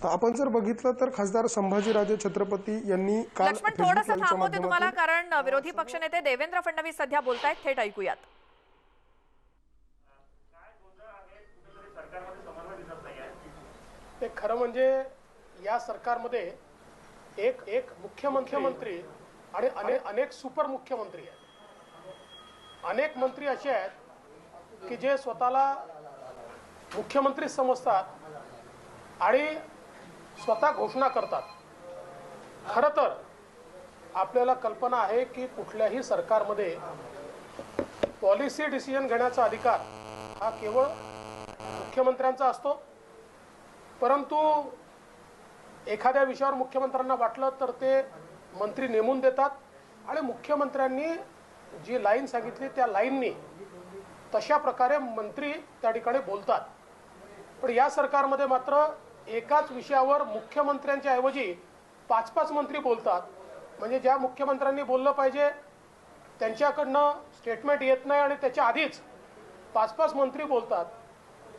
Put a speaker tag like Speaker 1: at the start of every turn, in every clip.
Speaker 1: आपण जर बघितलं तर खासदार संभाजीराजे छत्रपती यांनी काल
Speaker 2: लक्ष्मण
Speaker 1: फेसबुक
Speaker 2: थोडंसं
Speaker 1: लाईव्हच्या
Speaker 2: थांबवते तुम्हाला,
Speaker 1: माध्यमातून
Speaker 2: कारण विरोधी पक्षनेते देवेंद्र फडणवीस सध्या बोलतायत, थेट ऐकूयात.
Speaker 3: ते खरं म्हणजे या सरकारमध्ये एक एक मुख्यमंत्री आणि अनेक सुपर मुख्यमंत्री आहेत. अनेक मंत्री असे आहेत की जे स्वतःला मुख्यमंत्री समजतात आणि स्वतः घोषणा करतात. खरं तर आपल्याला कल्पना आहे की कुठल्याही सरकारमध्ये पॉलिसी डिसिजन घेण्याचा अधिकार हा केवळ मुख्यमंत्र्यांचा असतो. परंतु एखाद्या विषयावर मुख्यमंत्र्यांना वाटलं तर ते मंत्री नेमून देतात आणि मुख्यमंत्र्यांनी जी लाईन सांगितली त्या लाईननी तशा प्रकारे मंत्री त्या ठिकाणी बोलतात. पण या सरकारमध्ये मात्र एकाच विषयावर मुख्यमंत्र्यांच्या ऐवजी 5-5 मंत्री बोलतात. म्हणजे ज्या मुख्यमंत्र्यांनी बोललं पाहिजे त्यांच्याकडनं स्टेटमेंट येत नाही आणि त्याच्या आधीच 5-5 मंत्री बोलतात.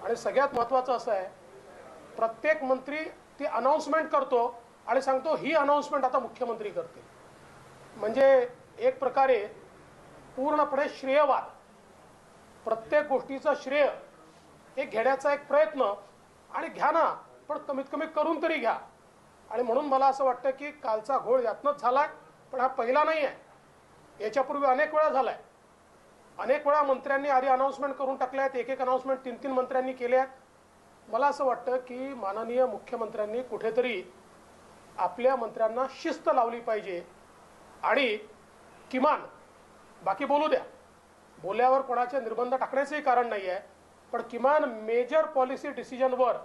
Speaker 3: आणि सगळ्यात महत्त्वाचं असं आहे, प्रत्येक मंत्री ती अनाउन्समेंट करतो आणि सांगतो ही अनाउन्समेंट आता मुख्यमंत्री करतील. म्हणजे एक प्रकारे पूर्णपणे श्रेयवाद, प्रत्येक गोष्टीचं श्रेय हे घेण्याचा एक प्रयत्न. आणि घ्या ना, पण कमीत कमी करून तरी घ्या. आणि म्हणून मला असं वाटतं की कालचा घोळ यातनंच झालाय. पण हा पहिला नाही आहे, याच्यापूर्वी अनेक वेळा झालाय. अनेक वेळा मंत्र्यांनी आधी अनाउन्समेंट करून टाकल्या आहेत, एक अनाउन्समेंट 3-3 मंत्र्यांनी केल्या आहेत. मला असं वाटतं की माननीय मुख्यमंत्र्यांनी कुठेतरी आपल्या मंत्र्यांना शिस्त लावली पाहिजे आणि किमान बाकी बोलू द्या, बोलल्यावर कोणाचे निर्बंध टाकण्याचंही कारण नाही आहे, पण किमान मेजर पॉलिसी डिसिजनवर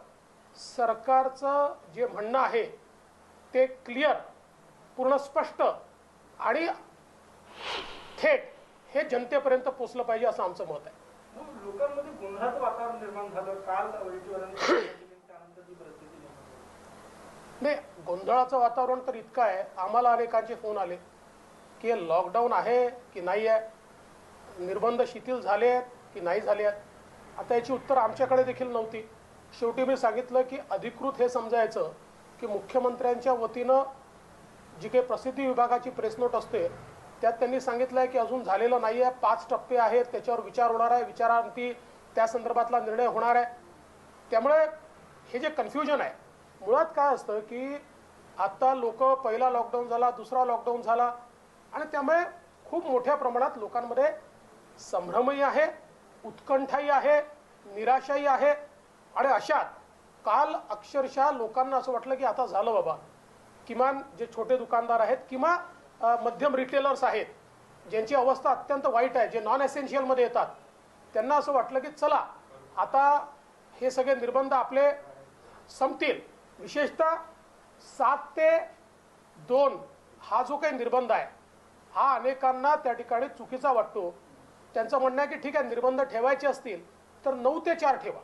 Speaker 3: सरकारचं जे म्हणणं आहे ते क्लिअर, पूर्ण स्पष्ट आणि थेट हे जनतेपर्यंत पोचलं पाहिजे असं आमचं मत आहे.
Speaker 4: लोकांमध्ये गोंधळाचं वातावरण निर्माण झालं काल त्यानंतर जी परिस्थिती
Speaker 3: नाही, गोंधळाचं वातावरण तर इतकं आहे, आम्हाला अनेकांचे फोन आले की लॉकडाऊन आहे की नाही आहे, निर्बंध शिथिल झाले आहेत की नाही झाले आहेत. आता याची उत्तर आमच्याकडे देखील नव्हती. शेवटी मी सांगितलं की अधिकृत हे समजायचं की मुख्यमंत्र्यांच्या वतीनं जी काही प्रसिद्धी विभागाची प्रेस नोट असते त्यात त्यांनी सांगितलं आहे की अजून झालेलं नाही आहे, 5 टप्पे आहेत, त्याच्यावर विचार होणार आहे, विचारांती त्या संदर्भातला निर्णय होणार आहे. त्यामुळे हे जे कन्फ्युजन आहे, मुळात काय असतं की आता लोक पहिला लॉकडाऊन झाला, दुसरा लॉकडाऊन झाला आणि त्यामुळे खूप मोठ्या प्रमाणात लोकांमध्ये संभ्रमही आहे, उत्कंठाही आहे, निराशाही आहे. आणि अशात काल अक्षरशः लोकांना असं वाटलं की आता झालं बाबा. किमान जे छोटे दुकानदार आहेत किंवा मध्यम रिटेलर्स आहेत ज्यांची अवस्था अत्यंत वाईट आहे, जे नॉन एसेन्शियलमध्ये येतात, त्यांना असं वाटलं की चला आता हे सगळे निर्बंध आपले संपतील. विशेषतः 7 ते 2 हा जो काही निर्बंध आहे हा अनेकांना त्या ठिकाणी चुकीचा वाटतो. त्यांचं म्हणणं आहे की ठीक आहे, निर्बंध ठेवायचे असतील तर 9 ते 4 ठेवा.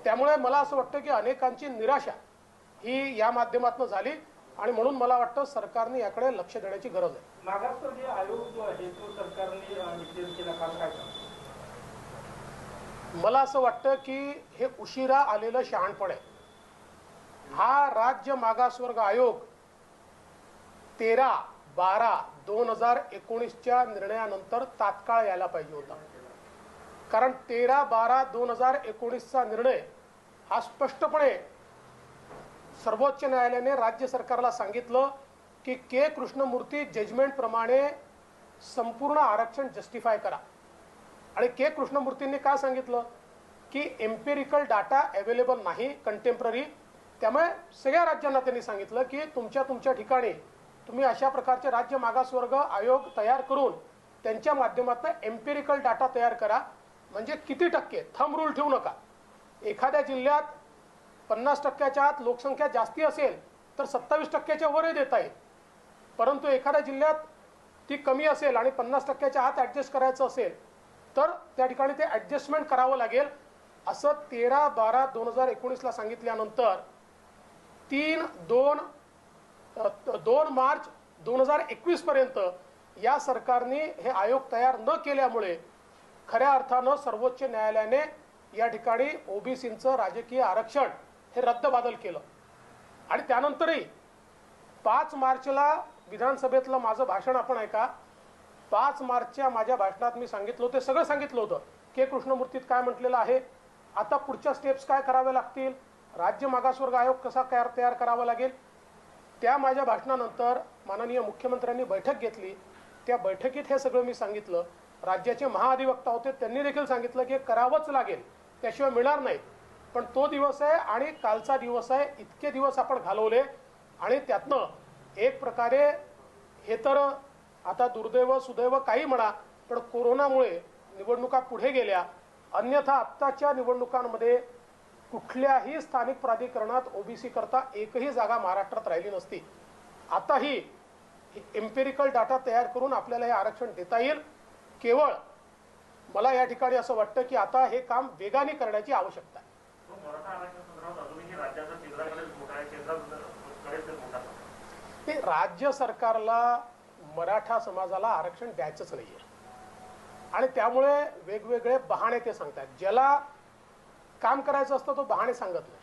Speaker 3: त्यामुळे मला असं वाटतं की अनेकांची निराशा ही या माध्यमातून झाली आणि म्हणून मला वाटतं सरकारने याकडे लक्ष देण्याची गरज आहे.
Speaker 4: मागासवर्गीय आयोग जो आहे तो सरकारने निश्चित केला, काल काय
Speaker 3: मला असं वाटतं की हे उशिरा आलेलं शहाणपण आहे. हा राज्य मागासवर्ग आयोग 13/12/2019च्या निर्णयानंतर तात्काळ यायला पाहिजे होता. कारण 13/12/2019चा निर्णय हा स्पष्टपणे सर्वोच्च न्यायालयाने राज्य सरकारला सांगितलं की के कृष्णमूर्ती जजमेंट प्रमाणे संपूर्ण आरक्षण जस्टिफाय करा. आणि के कृष्णमूर्तींनी काय सांगितलं की एम्पिरिकल डाटा अवेलेबल नाही कंटेम्पररी. त्यामुळे सगळ्या राज्यांना त्यांनी सांगितलं की तुमच्या ठिकाणी तुम्ही अशा प्रकारचे राज्य मागासवर्ग आयोग तयार करून त्यांच्या माध्यमातून एम्पिरिकल डाटा तयार करा. म्हणजे किती टक्के, थंब रूल ठेवू नका. एखाद्या जिल्ह्यात 50% आत लोकसंख्या जास्ती असेल तर 27%च्या वरही देता येईल. परंतु एखाद्या जिल्ह्यात ती कमी असेल आणि 50%च्या आत ॲडजस्ट करायचं असेल तर त्या ठिकाणी ते ॲडजस्टमेंट करावं लागेल. असं 13/12/2019ला सांगितल्यानंतर 2 मार्च 2021 पर्यंत या सरकारने हे आयोग तयार न केल्यामुळे खऱ्या अर्थानं सर्वोच्च न्यायालयाने या ठिकाणी ओबीसींचं राजकीय आरक्षण हे रद्दबादल केलं. आणि त्यानंतरही 5 मार्चला विधानसभेतलं माझं भाषण आपण ऐका. 5 मार्चच्या माझ्या भाषणात मी सांगितलं होतं, सगळं सांगितलं होतं के कृष्णमूर्तीत काय म्हटलेलं आहे, आता पुढच्या स्टेप्स काय करावे लागतील, राज्य मागासवर्ग आयोग कसा तयार करावा लागेल. त्या माझ्या भाषणानंतर माननीय मुख्यमंत्र्यांनी बैठक घेतली. त्या बैठकीत हे सगळं मी सांगितलं. राज्याचे महाअधिवक्ता होते, त्यांनी देखील सांगितलं की करावंच लागेल, त्याशिवाय मिळणार नाही. पण तो दिवस आहे आणि कालचा दिवस आहे, इतके दिवस आपण घालवले आणि त्यातनं एक प्रकारे हे तर आता दुर्दैव सुदैव काही म्हणा, पण कोरोनामुळे निवडणुका पुढे गेल्या. अन्यथा आत्ताच्या निवडणुकांमध्ये कुठल्याही स्थानिक प्राधिकरणात ओबीसी करता एकही जागा महाराष्ट्रात राहिली नसती. आताही एम्पिरिकल डाटा तयार करून आपल्याला हे आरक्षण देता येईल. केवळ मला या ठिकाणी असं वाटतं की आता हे काम वेगाने करण्याची आवश्यकता आहे. हे राज्य सरकारला मराठा समाजाला आरक्षण द्यायचंच नाहीये आणि त्यामुळे वेगवेगळे बहाणे ते सांगतात. ज्याला काम करायचं असतं तो बहाणे सांगत नाही,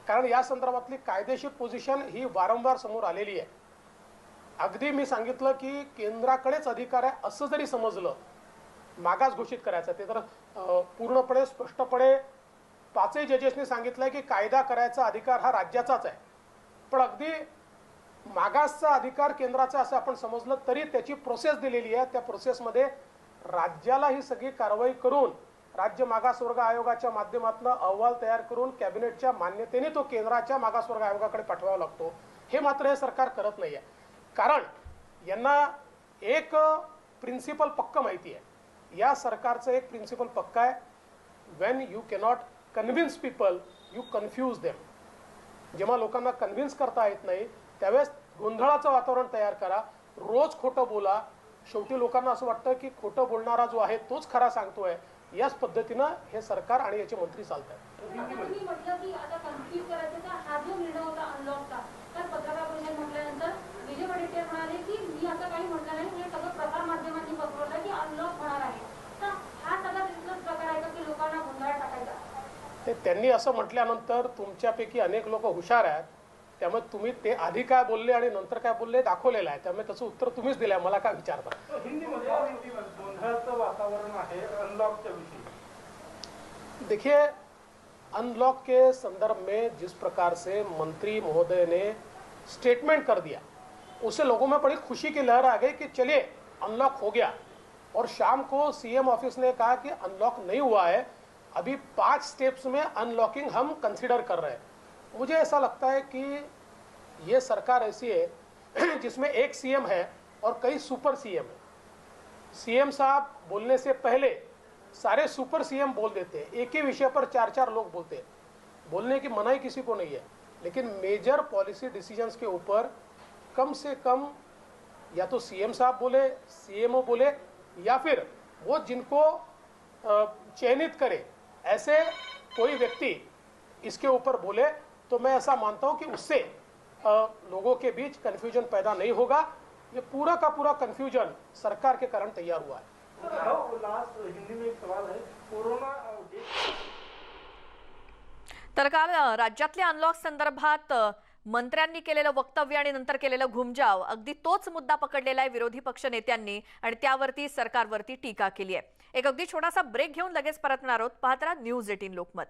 Speaker 3: कारण या संदर्भातली कायदेशीर पोझिशन ही वारंवार समोर आलेली आहे. अगदी मी सांगितलं की केंद्राकडेच अधिकार आहे असं जरी समजलं, मागास घोषित करायचं ते तर पूर्णपणे स्पष्टपणे 5ही जजेसनी सांगितलंय की कायदा करायचा अधिकार हा राज्याचाच आहे. पण अगदी मागासचा अधिकार केंद्राचा असं आपण समजलं तरी त्याची प्रोसेस दिलेली आहे. त्या प्रोसेसमध्ये राज्याला ही सगळी कारवाई करून राज्य मागासवर्ग आयोगाच्या माध्यमातून अहवाल तयार करून कॅबिनेटच्या मान्यतेने तो केंद्राच्या मागासवर्ग आयोगाकडे पाठवावा लागतो. हे मात्र हे सरकार करत नाही आहे, कारण यांना एक प्रिन्सिपल पक्क माहिती आहे. या सरकारचं एक प्रिन्सिपल पक्का आहे, Wien you cannot convince people you confuse them. जेव्हा लोकांना कन्व्हिन्स करता येत नाही त्यावेळेस गोंधळाचं वातावरण तयार करा, रोज खोटं बोला. शेवटी लोकांना असं वाटतं की खोटं बोलणारा जो आहे तोच खरा सांगतोय. याच पद्धतीनं हे सरकार आणि याचे मंत्री चालतात.
Speaker 5: तुम्ही म्हटलं की आता कन्फ्यूज करायचा हा जो निर्णय होता अनलॉकचा, तर पत्रकार परिषद म्हटल्यानंतर विजय वडेट्टीवार म्हणाले की मी असं काही म्हटलं नाही, हे सगळं प्रसार माध्यमांनी पसरवलं की अनलॉक होणार आहे. तर हा सगळा तिथलाच प्रकार आहे का की लोकांना गोंधळात टाकायचा?
Speaker 3: ते त्यांनी असं म्हटल्यानंतर तुमच्यापैकी अनेक लोक हुशार आहेत, त्यामुळे तुम्ही ते आधी काय बोलले आणि नंतर काय बोलले दाखवलेलं आहे. त्यामुळे त्याचं उत्तर तुम्हीच दिलंय, मला काय विचारता.
Speaker 4: हिंदीमध्ये गोंधळाचं वातावरण आहे अनलॉकच्या विषयी.
Speaker 3: देखिए, अनलॉक के संदर्भ में जिस प्रकार से मंत्री महोदय ने स्टेटमेंट कर दिया, उससे लोगों में बड़ी खुशी की लहर आ गई कि चलिए अनलॉक हो गया. और शाम को सीएम ऑफिस ने कहा कि अनलॉक नहीं हुआ है, अभी 5 स्टेप्स में अनलॉकिंग हम कंसिडर कर रहे हैं. मुझे ऐसा लगता है कि ये सरकार ऐसी है जिसमें एक सीएम है और कई सुपर सीएम है. सीएम साहब बोलने से पहले सारे सुपर सीएम बोल देते हैं, एक ही विषय पर 4-4 लोग बोलते हैं. बोलने की मनाही किसी को नहीं है, लेकिन मेजर पॉलिसी डिसीजंस के ऊपर कम से कम या तो सीएम साहब बोले, सीएमओ बोले, या फिर वो जिनको चयनित करे ऐसे कोई व्यक्ति इसके ऊपर बोले, तो मैं ऐसा मानता हूं कि उससे लोगों के बीच कंफ्यूजन पैदा नहीं होगा. ये पूरा का पूरा कंफ्यूजन सरकार के कारण तैयार हुआ है.
Speaker 4: लास्ट हिंदी में एक सवाल है, कोरोना
Speaker 2: तर काल राज्यातल्या अनलॉक संदर्भात मंत्र्यांनी केलेलं वक्तव्य आणि नंतर केलेलं घुमजाव अगदी तोच मुद्दा पकडलेला आहे विरोधी पक्ष नेत्यांनी आणि त्यावरती सरकारवरती टीका केली आहे. एक अगदी छोटासा ब्रेक घेऊन लगेच परतणार आहोत. पाहत राहा न्यूज 18 लोकमत.